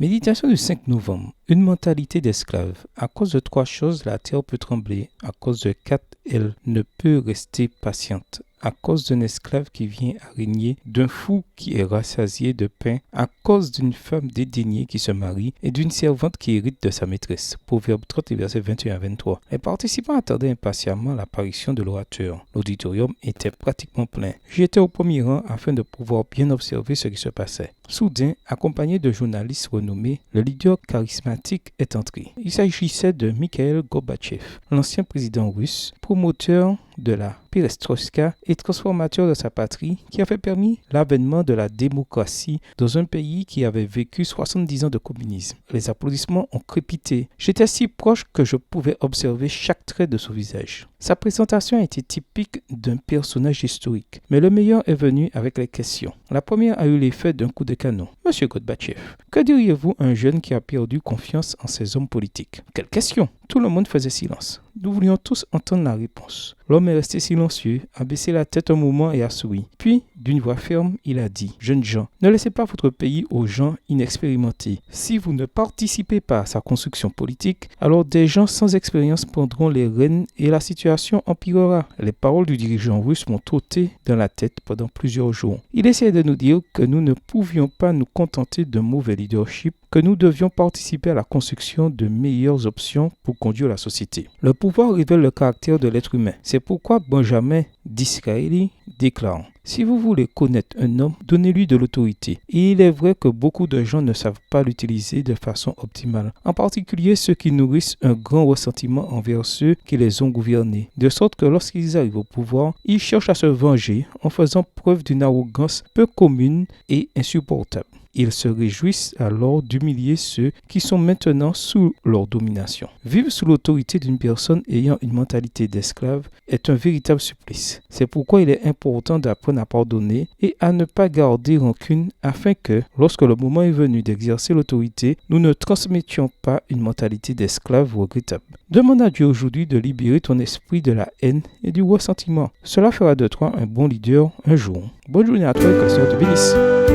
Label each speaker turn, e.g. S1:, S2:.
S1: Méditation du 5 novembre. Une mentalité d'esclave. À cause de 3 choses, la terre peut trembler. À cause de 4, elle ne peut rester patiente. À cause d'un esclave qui vient à régner, d'un fou qui est rassasié de pain, à cause d'une femme dédaignée qui se marie et d'une servante qui hérite de sa maîtresse. Proverbe 30, versets 21 à 23. Les participants attendaient impatiemment l'apparition de l'orateur. L'auditorium était pratiquement plein. J'étais au premier rang afin de pouvoir bien observer ce qui se passait. Soudain, accompagné de journalistes renommés, le leader charismatique est entré. Il s'agissait de Mikhail Gorbatchev, l'ancien président russe, promoteur de la perestroïka et transformateur de sa patrie, qui avait permis l'avènement de la démocratie dans un pays qui avait vécu 70 ans de communisme. Les applaudissements ont crépité. J'étais si proche que je pouvais observer chaque trait de son visage. Sa présentation était typique d'un personnage historique, mais le meilleur est venu avec les questions. La première a eu l'effet d'un coup de canon. Monsieur Gorbatchev, que diriez-vous à un jeune qui a perdu confiance en ses hommes politiques? Quelle question? Tout le monde faisait silence. Nous voulions tous entendre la réponse. L'homme est resté silencieux, a baissé la tête un moment et a souri. Puis, d'une voix ferme, il a dit « Jeunes gens, ne laissez pas votre pays aux gens inexpérimentés. Si vous ne participez pas à sa construction politique, alors des gens sans expérience prendront les rênes et la situation empirera. » Les paroles du dirigeant russe m'ont trotté dans la tête pendant plusieurs jours. Il essayait de nous dire que nous ne pouvions pas nous contenter d'un mauvais leadership, que nous devions participer à la construction de meilleures options pour conduire la société. Le pouvoir révèle le caractère de l'être humain. C'est pourquoi Benjamin Disraeli déclare « Si vous voulez connaître un homme, donnez-lui de l'autorité. » Et il est vrai que beaucoup de gens ne savent pas l'utiliser de façon optimale, en particulier ceux qui nourrissent un grand ressentiment envers ceux qui les ont gouvernés, de sorte que lorsqu'ils arrivent au pouvoir, ils cherchent à se venger en faisant preuve d'une arrogance peu commune et insupportable. Ils se réjouissent alors d'humilier ceux qui sont maintenant sous leur domination. Vivre sous l'autorité d'une personne ayant une mentalité d'esclave est un véritable supplice. C'est pourquoi il est important d'apprendre à pardonner et à ne pas garder rancune afin que, lorsque le moment est venu d'exercer l'autorité, nous ne transmettions pas une mentalité d'esclave regrettable. Demande à Dieu aujourd'hui de libérer ton esprit de la haine et du ressentiment. Cela fera de toi un bon leader un jour. Bonne journée à toi et que le Seigneur te bénisse.